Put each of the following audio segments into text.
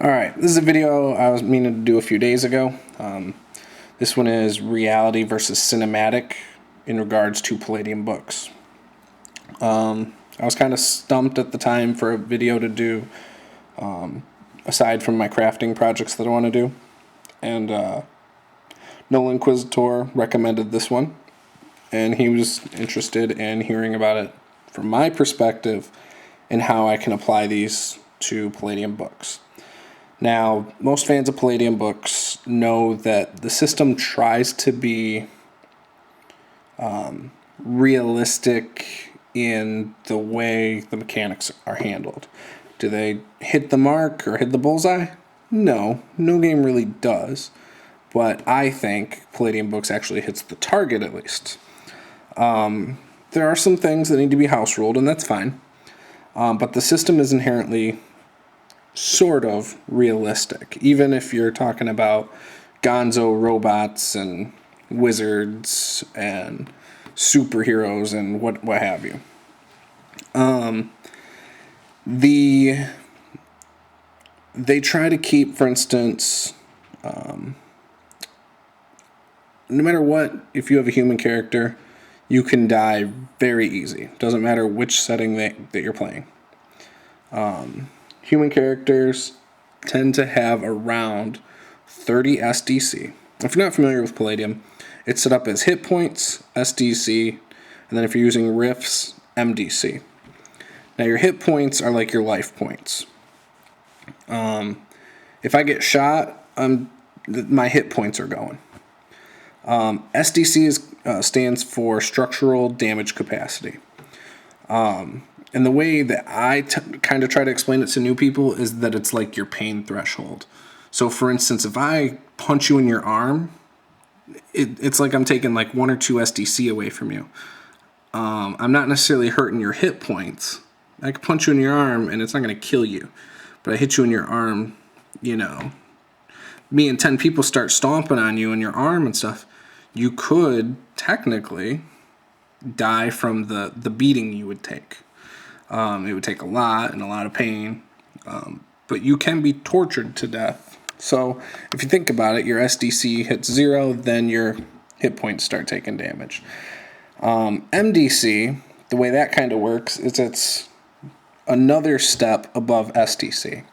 Alright, this is a video I was meaning to do a few days ago. This one is reality versus cinematic in regards to Palladium Books. I was kind of stumped at the time for a video to do, aside from my crafting projects that I want to do. And Nolan Inquisitor recommended this one, and he was interested in hearing about it from my perspective and how I can apply these to Palladium Books. Now, most fans of Palladium Books know that the system tries to be realistic in the way the mechanics are handled. Do they hit the mark or hit the bullseye? No game really does. But I think Palladium Books actually hits the target at least. There are some things that need to be house ruled, and that's fine. But the system is inherently sort of realistic, even if you're talking about gonzo robots and wizards and superheroes and what have you. They try to keep, for instance, no matter what, if you have a human character, you can die very easy. Doesn't matter which setting that you're playing. Human characters tend to have around 30 SDC. If you're not familiar with Palladium, it's set up as hit points, SDC, and then if you're using riffs, MDC. Now your hit points are like your life points. If I get shot, my hit points are going. SDC stands for structural damage capacity. And the way that I kind of try to explain it to new people is that it's like your pain threshold. So, for instance, if I punch you in your arm, it's like I'm taking like 1 or 2 SDC away from you. I'm not necessarily hurting your hit points. I could punch you in your arm and it's not going to kill you. But I hit you in your arm, me and 10 people start stomping on you in your arm and stuff, you could technically die from the beating you would take. It would take a lot and a lot of pain, but you can be tortured to death. So if you think about it, your SDC hits 0, then your hit points start taking damage. MDC, the way that kind of works is it's another step above SDC.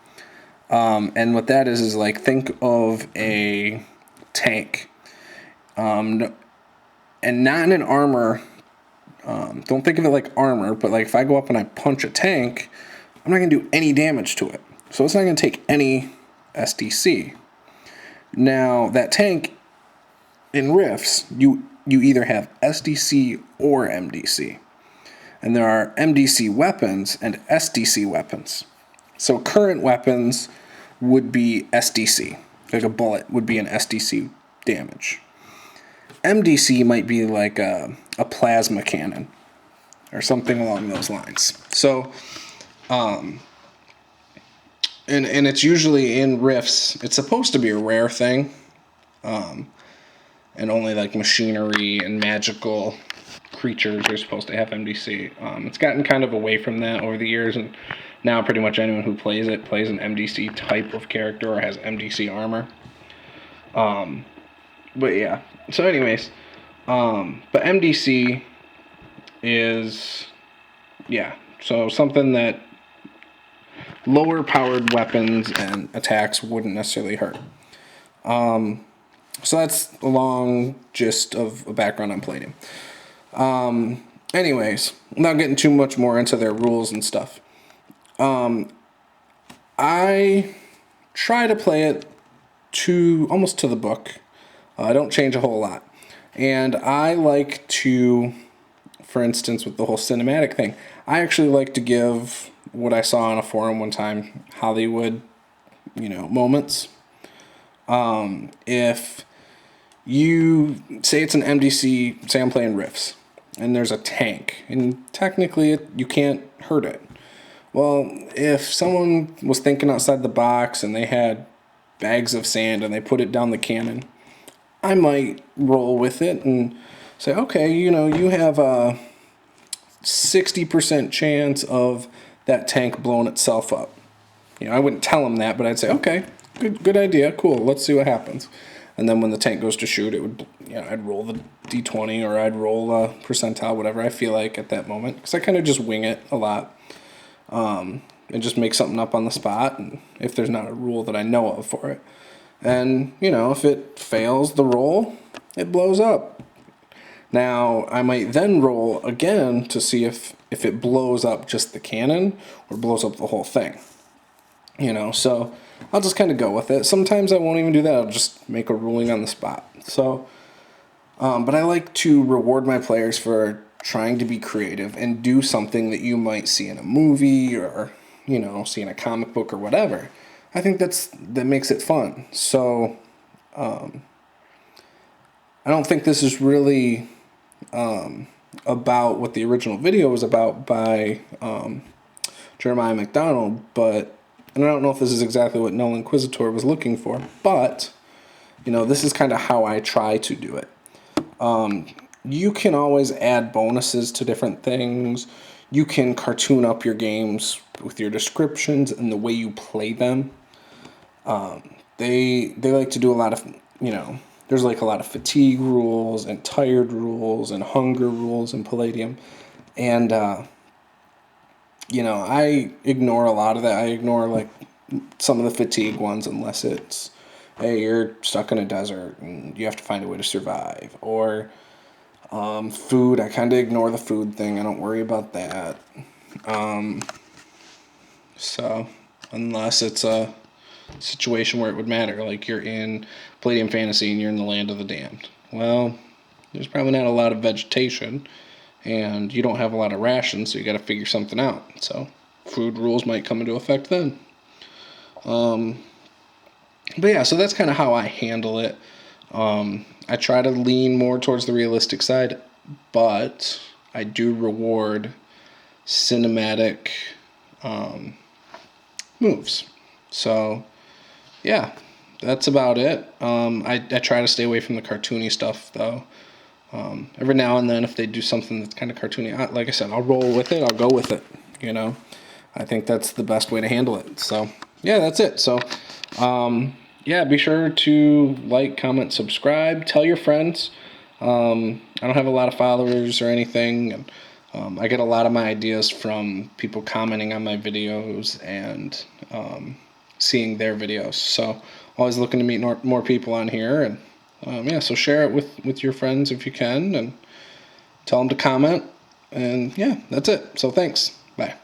And what that is like, think of a tank. And not in an armor. Don't think of it like armor, but like if I go up and I punch a tank, I'm not going to do any damage to it. So it's not going to take any SDC. Now, that tank, in Rifts, you either have SDC or MDC. And there are MDC weapons and SDC weapons. So current weapons would be SDC. Like a bullet would be an SDC damage. MDC might be like a plasma cannon or something along those lines. So, and it's usually in Rifts. It's supposed to be a rare thing, and only like machinery and magical creatures are supposed to have MDC. It's gotten kind of away from that over the years, and now pretty much anyone who plays it plays an MDC type of character or has MDC armor. But yeah. So anyways, but MDC is, so something that lower powered weapons and attacks wouldn't necessarily hurt. So that's a long gist of a background on Palladium. Anyways, not getting too much more into their rules and stuff. I try to play it almost to the book. I don't change a whole lot. And I like to, for instance, with the whole cinematic thing, I actually like to give what I saw on a forum one time, Hollywood, moments. If you say it's an MDC, say I'm playing Rifts, and there's a tank, and technically you can't hurt it. Well, if someone was thinking outside the box and they had bags of sand and they put it down the cannon, I might roll with it and say, okay, you have a 60% chance of that tank blowing itself up. I wouldn't tell them that, but I'd say, okay, good idea, cool, let's see what happens. And then when the tank goes to shoot, it would, I'd roll the d20 or I'd roll a percentile, whatever I feel like at that moment, because I kind of just wing it a lot, and just make something up on the spot, and if there's not a rule that I know of for it. And, if it fails the roll, it blows up. Now, I might then roll again to see if it blows up just the cannon or blows up the whole thing. So I'll just kind of go with it. Sometimes I won't even do that. I'll just make a ruling on the spot. So, but I like to reward my players for trying to be creative and do something that you might see in a movie or, see in a comic book or whatever. I think that makes it fun. So, I don't think this is really about what the original video was about by Jeremiah McDonald, and I don't know if this is exactly what Null Inquisitor was looking for, but, this is kind of how I try to do it. You can always add bonuses to different things. You can cartoon up your games with your descriptions and the way you play them. They like to do a lot of, there's like a lot of fatigue rules and tired rules and hunger rules in Palladium. And, I ignore a lot of that. I ignore like some of the fatigue ones unless it's, hey, you're stuck in a desert and you have to find a way to survive. Or food, I kind of ignore the food thing. I don't worry about that. So, unless it's a situation where it would matter, like you're in Palladium Fantasy and you're in the land of the damned. Well, there's probably not a lot of vegetation, and you don't have a lot of rations, so you got to figure something out. So, food rules might come into effect then. But yeah, so that's kind of how I handle it. I try to lean more towards the realistic side, but I do reward cinematic moves. So, yeah, that's about it. I try to stay away from the cartoony stuff, though. Every now and then, if they do something that's kind of cartoony, like I said, I'll roll with it. I'll go with it, I think that's the best way to handle it. So, yeah, that's it. So, yeah, be sure to like, comment, subscribe. Tell your friends. I don't have a lot of followers or anything. And, I get a lot of my ideas from people commenting on my videos and seeing their videos. So, always looking to meet more people on here. And, yeah, so share it with your friends if you can. And tell them to comment. And, yeah, that's it. So, thanks. Bye.